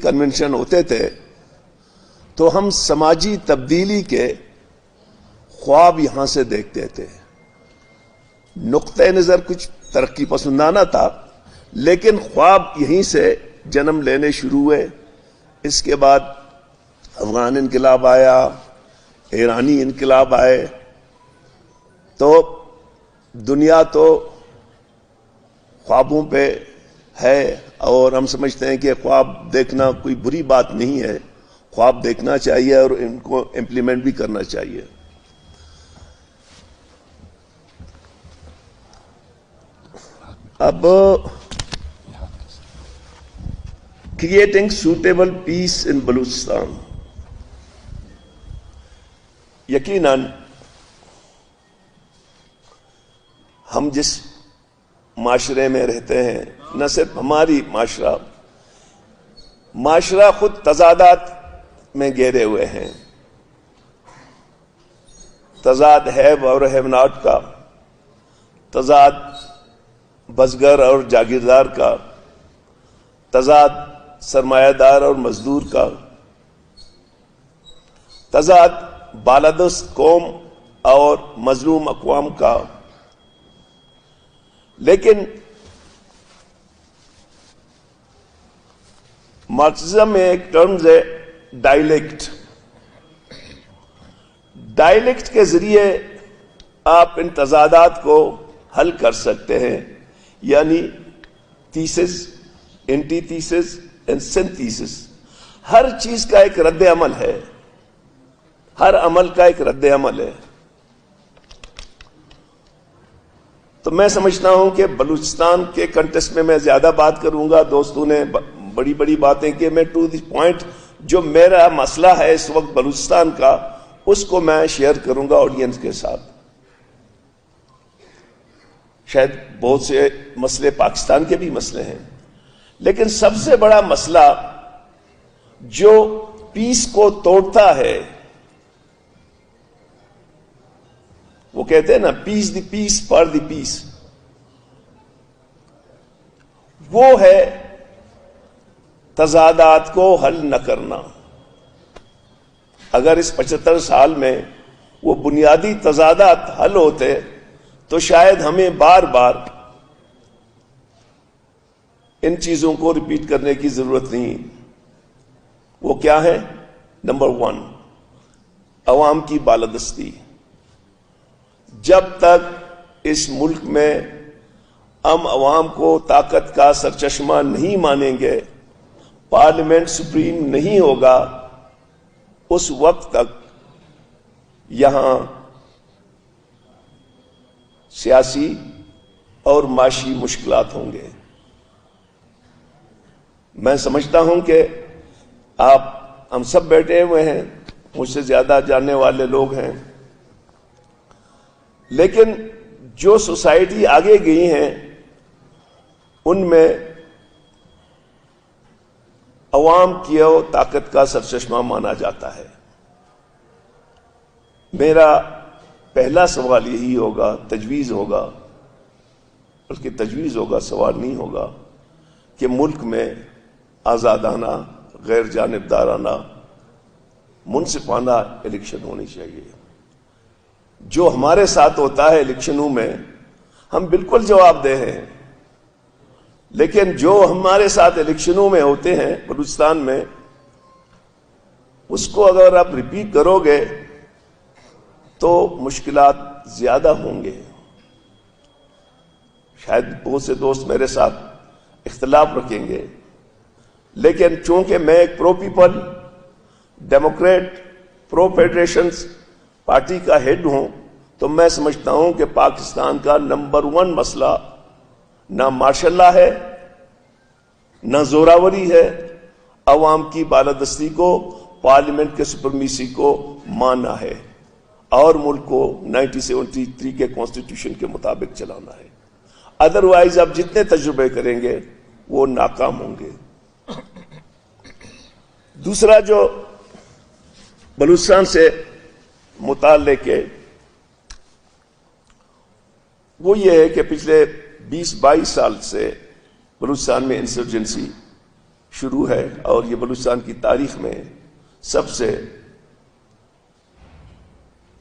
Convention ہوتے تھے تو ہم سماجی تبدیلی کے خواب یہاں سے دیکھتے تھے. نقطۂ نظر کچھ ترقی پسندانہ تھا، لیکن خواب یہیں سے جنم لینے شروع ہوئے. اس کے بعد افغان انقلاب آیا، ایرانی انقلاب آئے، تو دنیا تو خوابوں پہ ہے، اور ہم سمجھتے ہیں کہ خواب دیکھنا کوئی بری بات نہیں ہے. خواب دیکھنا چاہیے اور ان کو امپلیمنٹ بھی کرنا چاہیے. اب کریٹنگ سوٹیبل پیس ان بلوچستان. یقیناً ہم جس معاشرے میں رہتے ہیں، نہ صرف ہماری معاشرہ خود تضادات میں گھیرے ہوئے ہیں. تضاد ہیو اور ہیو ناٹ کا، تضاد بزگر اور جاگیردار کا، تضاد سرمایہ دار اور مزدور کا، تضاد بالادست قوم اور مظلوم اقوام کا. لیکن مارکسزم میں ایک ٹرمز ہے ڈائلیکٹ. ڈائلیکٹ کے ذریعے آپ ان تضادات کو حل کر سکتے ہیں، یعنی thesis, antithesis and synthesis. ہر چیز کا ایک رد عمل ہے، ہر عمل کا ایک رد عمل ہے. تو میں سمجھتا ہوں کہ بلوچستان کے کنٹیکسٹ میں زیادہ بات کروں گا. دوستوں نے بڑی بڑی باتیں کی. میں ٹو دی پوائنٹ جو میرا مسئلہ ہے اس وقت بلوچستان کا، اس کو میں شیئر کروں گا آڈینس کے ساتھ. شاید بہت سے مسئلے پاکستان کے بھی مسئلے ہیں، لیکن سب سے بڑا مسئلہ جو پیس کو توڑتا ہے، وہ کہتے ہیں نا پیس دی پیس فار دی پیس، وہ ہے تضادات کو حل نہ کرنا. اگر اس 75 سال میں وہ بنیادی تضادات حل ہوتے تو شاید ہمیں بار بار ان چیزوں کو ریپیٹ کرنے کی ضرورت نہیں. وہ کیا ہے؟ نمبر 1، عوام کی بالادستی. جب تک اس ملک میں ہم عوام کو طاقت کا سرچشمہ نہیں مانیں گے، پارلیمنٹ سپریم نہیں ہوگا، اس وقت تک یہاں سیاسی اور معاشی مشکلات ہوں گے. میں سمجھتا ہوں کہ ہم سب بیٹھے ہوئے ہیں، مجھ سے زیادہ جاننے والے لوگ ہیں، لیکن جو سوسائٹی آگے گئی ہیں ان میں عوام کی طاقت کا سرچشمہ مانا جاتا ہے. میرا پہلا سوال یہی ہوگا، تجویز ہوگا، بلکہ تجویز ہوگا، سوال نہیں ہوگا، کہ ملک میں آزادانہ، غیر جانبدارانہ، منصفانہ الیکشن ہونی چاہیے. جو ہمارے ساتھ ہوتا ہے الیکشنوں میں ہم بالکل جواب دہ ہیں، لیکن جو ہمارے ساتھ الیکشنوں میں ہوتے ہیں بلوچستان میں، اس کو اگر آپ ریپیٹ کرو گے تو مشکلات زیادہ ہوں گے. شاید بہت سے دوست میرے ساتھ اختلاف رکھیں گے، لیکن چونکہ میں ایک پرو پیپل، ڈیموکریٹ، پرو فیڈریشنز پارٹی کا ہیڈ ہوں، تو میں سمجھتا ہوں کہ پاکستان کا نمبر 1 مسئلہ نہ مارشل لا ہے، نہ زوراوری ہے، عوام کی بالادستی کو، پارلیمنٹ کے سپرمیسی کو ماننا ہے اور ملک کو 1973 کے کانسٹیٹیوشن کے مطابق چلانا ہے. ادروائز آپ جتنے تجربے کریں گے وہ ناکام ہوں گے. دوسرا جو بلوچستان سے متعلق ہے وہ یہ ہے کہ پچھلے 20-22 سال سے بلوچستان میں انسرجنسی شروع ہے اور یہ بلوچستان کی تاریخ میں سب سے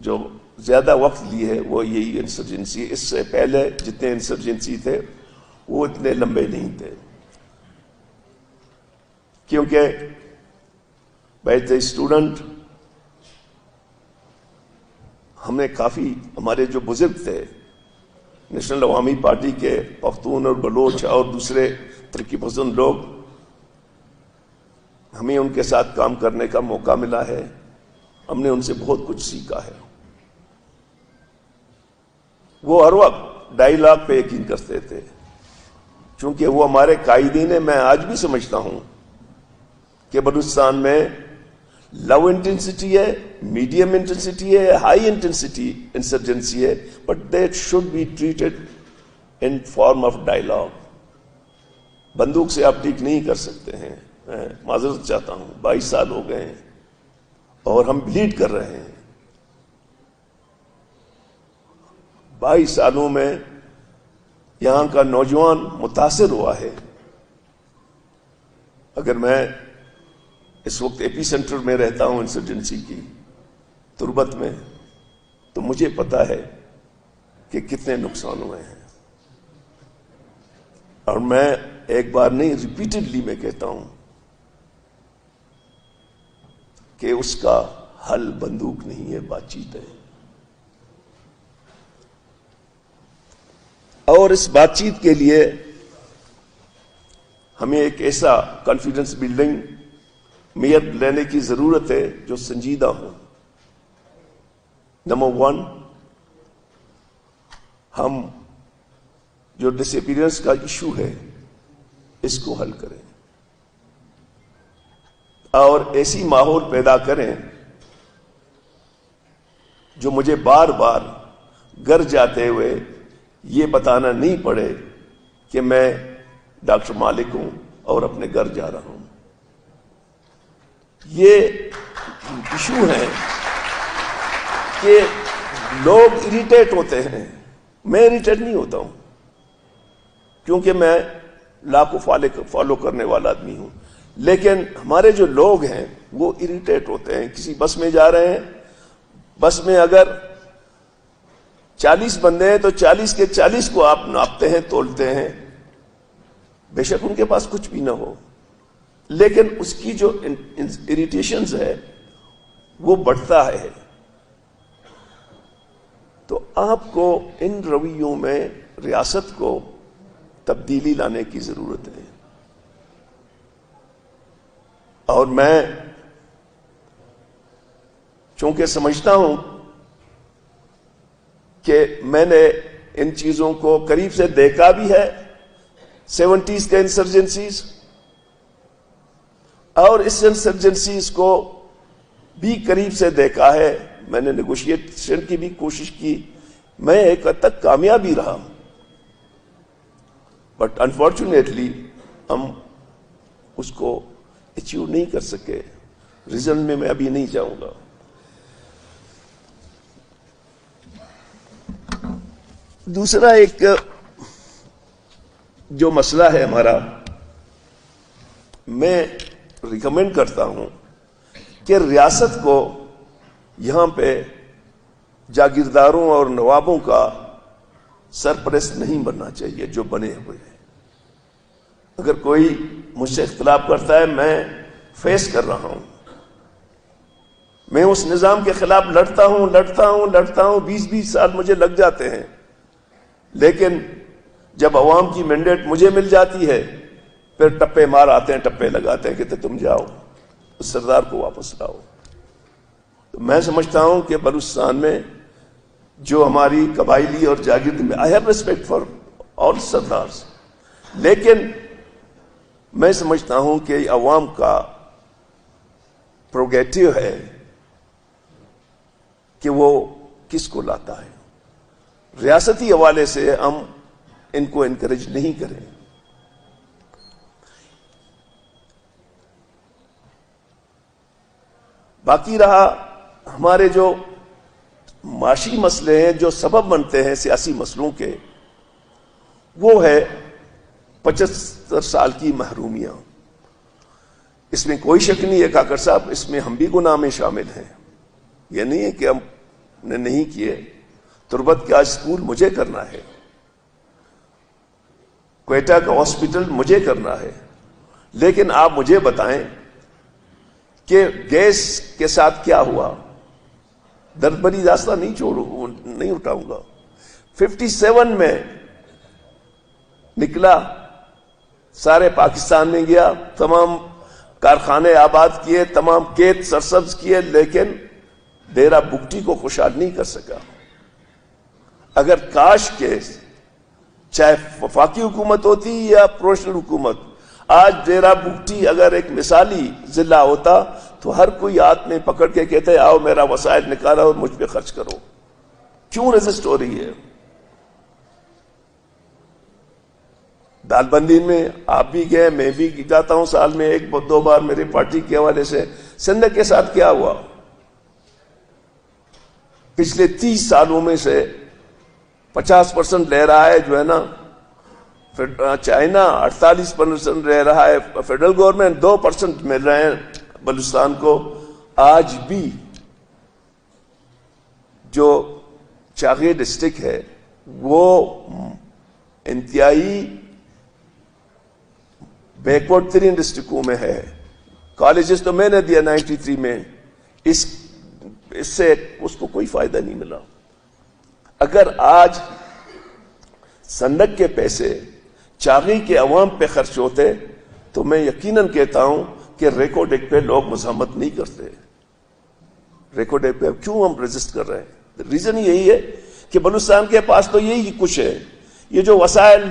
جو زیادہ وقت لی ہے وہ یہی انسرجنسی. اس سے پہلے جتنے انسرجنسی تھے وہ اتنے لمبے نہیں تھے، کیونکہ بیچ اے اسٹوڈنٹ ہمیں کافی، ہمارے جو بزرگ تھے نیشنل عوامی پارٹی کے، پختون اور بلوچ اور دوسرے ترقی پسند لوگ، ہمیں ان کے ساتھ کام کرنے کا موقع ملا ہے. ہم نے ان سے بہت کچھ سیکھا ہے. وہ ہر وقت ڈائیلاگ پہ یقین کرتے تھے، چونکہ وہ ہمارے قائدین ہیں. میں آج بھی سمجھتا ہوں کہ بلوچستان میں لو انٹینسٹی ہے، میڈیم انٹینسٹی ہے، ہائی انٹینسٹی انسرجنسی ہے، but that should be treated in form of dialogue. بندوق سے آپ ٹھیک نہیں کر سکتے ہیں. میں معذرت چاہتا ہوں، 22 سال ہو گئے ہیں اور ہم بلیڈ کر رہے ہیں. 22 سالوں میں یہاں کا نوجوان متاثر ہوا ہے. اگر میں اس وقت ایپی سینٹر میں رہتا ہوں انسرجنسی کی تربت میں، تو مجھے پتا ہے کہ کتنے نقصان ہوئے ہیں. اور میں ایک بار نہیں، ریپیٹڈلی میں کہتا ہوں کہ اس کا حل بندوق نہیں ہے، بات چیت ہے. اور اس بات چیت کے لیے ہمیں ایک ایسا کانفیڈنس بلڈنگ میئر لینے کی ضرورت ہے جو سنجیدہ ہو. نمبر 1، ہم جو ڈس اپیئرنس کا ایشو ہے اس کو حل کریں اور ایسی ماحول پیدا کریں جو مجھے بار بار گھر جاتے ہوئے یہ بتانا نہیں پڑے کہ میں ڈاکٹر مالک ہوں اور اپنے گھر جا رہا ہوں. یہ ایشو ہے کہ لوگ اریٹیٹ ہوتے ہیں. میں اریٹیٹ نہیں ہوتا ہوں کیونکہ میں لا کو فالو کرنے والا آدمی ہوں، لیکن ہمارے جو لوگ ہیں وہ اریٹیٹ ہوتے ہیں. کسی بس میں جا رہے ہیں، بس میں اگر 40 بندے ہیں تو 40 کے 40 کو آپ ناپتے ہیں، تولتے ہیں. بے شک ان کے پاس کچھ بھی نہ ہو، لیکن اس کی جو اریٹیشنز ہے وہ بڑھتا ہے. تو آپ کو ان رویوں میں ریاست کو تبدیلی لانے کی ضرورت ہے. اور میں چونکہ سمجھتا ہوں کہ میں نے ان چیزوں کو قریب سے دیکھا بھی ہے، 70s کے انسرجنسیز، اور اس انسرجنسیز کو بھی قریب سے دیکھا ہے. میں نے نیگوشیشن کی بھی کوشش کی، میں ایک حد تک کامیاب بھی رہا، بٹ انفارچونیٹلی ہم اس کو اچیو نہیں کر سکے. ریزن میں ابھی نہیں جاؤں گا. دوسرا ایک جو مسئلہ ہے ہمارا، میں ریکمینڈ کرتا ہوں کہ ریاست کو یہاں پہ جاگیرداروں اور نوابوں کا سرپرست نہیں بننا چاہیے جو بنے ہوئے ہیں. اگر کوئی مجھ سے اختلاف کرتا ہے، میں فیس کر رہا ہوں، میں اس نظام کے خلاف لڑتا ہوں. 20 سال مجھے لگ جاتے ہیں، لیکن جب عوام کی مینڈیٹ مجھے مل جاتی ہے پھر ٹپے مار آتے ہیں، ٹپے لگاتے ہیں کہ تم جاؤ اس سردار کو واپس لاؤ. تو میں سمجھتا ہوں کہ بلوچستان میں جو ہماری قبائلی اور جاگیردی میں، I have respect for all sardars, لیکن میں سمجھتا ہوں کہ عوام کا پروگیٹو ہے کہ وہ کس کو لاتا ہے. ریاستی حوالے سے ہم ان کو انکریج نہیں کریں. باقی رہا ہمارے جو معاشی مسئلے ہیں جو سبب بنتے ہیں سیاسی مسئلوں کے، وہ ہے 75 سال کی محرومیاں. اس میں کوئی شک نہیں ہے کاکڑ صاحب، اس میں ہم بھی گناہ میں شامل ہیں. یہ نہیں ہے کہ ہم نے نہیں کیے. تربت کا اسکول مجھے کرنا ہے، کوئٹہ کا ہاسپٹل مجھے کرنا ہے، لیکن آپ مجھے بتائیں کہ گیس کے ساتھ کیا ہوا. درد بری داستہ نہیں اٹھاؤں گا. 57 میں نکلا، سارے پاکستان میں گیا، تمام کارخانے آباد کیے، تمام کھیت سرسبز کیے، لیکن ڈیرہ بگٹی کو خوشحال نہیں کر سکا. اگر کاش کے چاہے وفاقی حکومت ہوتی یا پرووینشل حکومت، آج ڈیرہ بگٹی اگر ایک مثالی ضلع ہوتا تو ہر کوئی ہاتھ میں پکڑ کے کہتے آؤ میرا وسائل نکالا اور مجھ پہ خرچ کرو. کیوں ریزسٹ ہو رہی ہے؟ دال بندی میں آپ بھی گئے، میں بھی جاتا ہوں سال میں 1-2 بار میری پارٹی کے حوالے سے. سندھ کے ساتھ کیا ہوا؟ پچھلے 30 سالوں میں سے 50% لے رہا ہے جو ہے نا چائنا، 48% رہ رہا ہے فیڈرل گورنمنٹ، 2% مل رہے ہیں بلوچستان کو. آج بھی جو چاغی ڈسٹرکٹ ہے وہ انتہائی بیکورڈ ترین ڈسٹرکٹوں میں ہے. کالجز تو میں نے دیا 93 میں، اس سے اس کو کوئی فائدہ نہیں ملا. اگر آج سندک کے پیسے چاغی کے عوام پہ خرچ ہوتے تو میں یقیناً کہتا ہوں کہ ریکارڈ ایکٹ پہ لوگ مزاحمت نہیں کرتے. ریکارڈ ایکٹ پہ کیوں ہم رجسٹ کر رہے ہیں؟ ریزن یہی ہے کہ بلوچستان کے پاس تو یہی کچھ ہے. یہ جو وسائل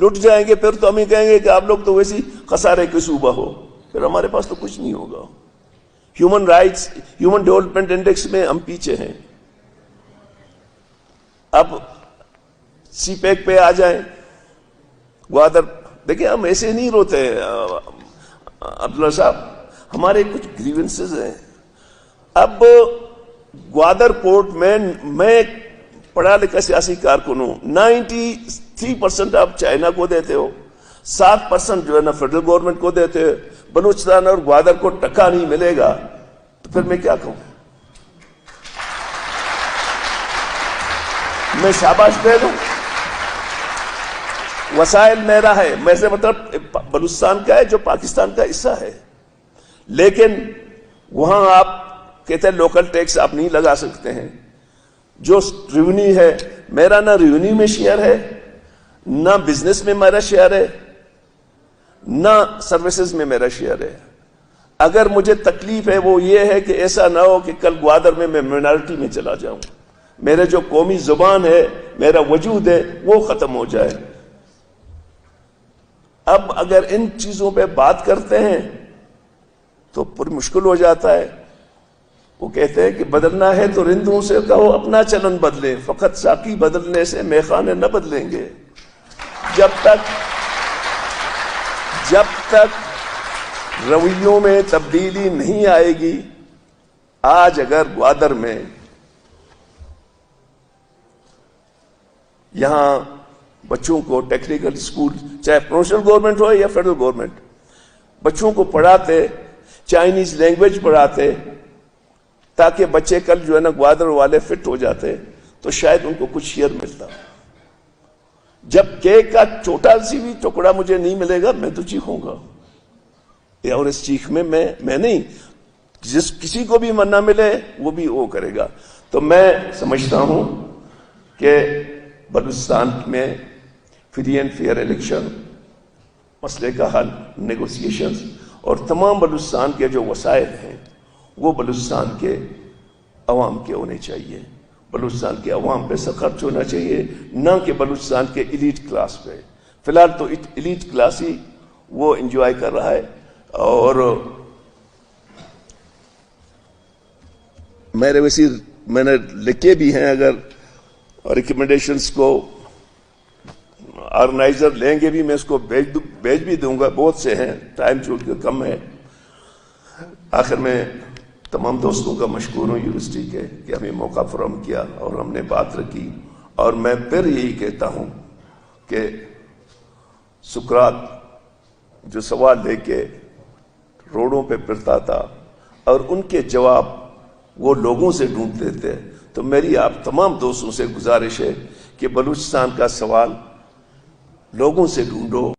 لٹ جائیں گے پھر تو ہم ہی کہیں گے کہ آپ لوگ تو ویسی خسارے کے صوبہ ہو، پھر ہمارے پاس تو کچھ نہیں ہوگا. Human rights, human development index میں ہم پیچھے ہیں. اب سی پیک پہ آ جائیں، گوادر دیکھیں ہم ایسے نہیں روتے عبداللہ صاحب، ہمارے کچھ گریونسز ہیں. اب گوادر پورٹ میں پڑھا لکھا سیاسی کارکن ہوں، 93% آپ چائنا کو دیتے ہو، 7% جو ہے نا فیڈرل گورنمنٹ کو دیتے ہو. بلوچستان اور گوادر کو ٹکا نہیں ملے گا تو پھر میں کیا کہوں؟ میں شاباش دے دوں؟ وسائل میرا ہے، میں سے مطلب بلوچستان کا ہے جو پاکستان کا حصہ ہے، لیکن وہاں آپ کہتے ہیں لوکل ٹیکس آپ نہیں لگا سکتے ہیں. جو ریونیو ہے میرا، نہ ریونیو میں شیئر ہے، نہ بزنس میں میرا شیئر ہے، نہ سروسز میں میرا شیئر ہے. اگر مجھے تکلیف ہے وہ یہ ہے کہ ایسا نہ ہو کہ کل گوادر میں مائنارٹی میں چلا جاؤں، میرے جو قومی زبان ہے، میرا وجود ہے، وہ ختم ہو جائے. اب اگر ان چیزوں پہ بات کرتے ہیں تو پر مشکل ہو جاتا ہے. وہ کہتے ہیں کہ بدلنا ہے تو رندوں سے کہو اپنا چلن بدلیں، فقط ساقی بدلنے سے میخانے نہ بدلیں گے. جب تک رویوں میں تبدیلی نہیں آئے گی. آج اگر گوادر میں یہاں بچوں کو ٹیکنیکل اسکول، چاہے پرووینشل گورنمنٹ ہو یا فیڈرل گورنمنٹ، بچوں کو پڑھاتے، چائنیز لینگویج پڑھاتے تاکہ بچے کل جو ہے نا گوادر والے فٹ ہو جاتے تو شاید ان کو کچھ شیئر ملتا. جب کیک کا چھوٹا سی بھی ٹکڑا مجھے نہیں ملے گا میں تو چیخوں گا، اور اس چیخ میں نہیں، جس کسی کو بھی من نہ ملے وہ بھی وہ کرے گا. تو میں سمجھتا ہوں کہ بلوچستان میں فری اینڈ فیئر الیکشن، مسئلے کا حل، نیگوسیشنز، اور تمام بلوچستان کے جو وسائل ہیں وہ بلوچستان کے عوام کے ہونے چاہیے. بلوچستان کے عوام پہ خرچ ہونا چاہیے، نہ کہ بلوچستان کے ایلیٹ کلاس پہ. فی الحال تو ایلیٹ کلاس ہی وہ انجوائے کر رہا ہے. اور میں نے لکھے بھی ہیں، اگر ریکمنڈیشنز کو آرگنائزر لیں گے بھی میں اس کو بھیج بھی دوں گا. بہت سے ہیں، ٹائم چونکہ کم ہے. آخر میں تمام دوستوں کا مشکور ہوں یونیورسٹی کے کہ ہمیں موقع فراہم کیا اور ہم نے بات رکھی. اور میں پھر یہی کہتا ہوں کہ سقراط جو سوال لے کے روڈوں پہ پھرتا تھا اور ان کے جواب وہ لوگوں سے ڈھونڈتے تھے. تو میری آپ تمام دوستوں سے گزارش ہے کہ بلوچستان کا سوال لوگوں سے ڈھونڈو.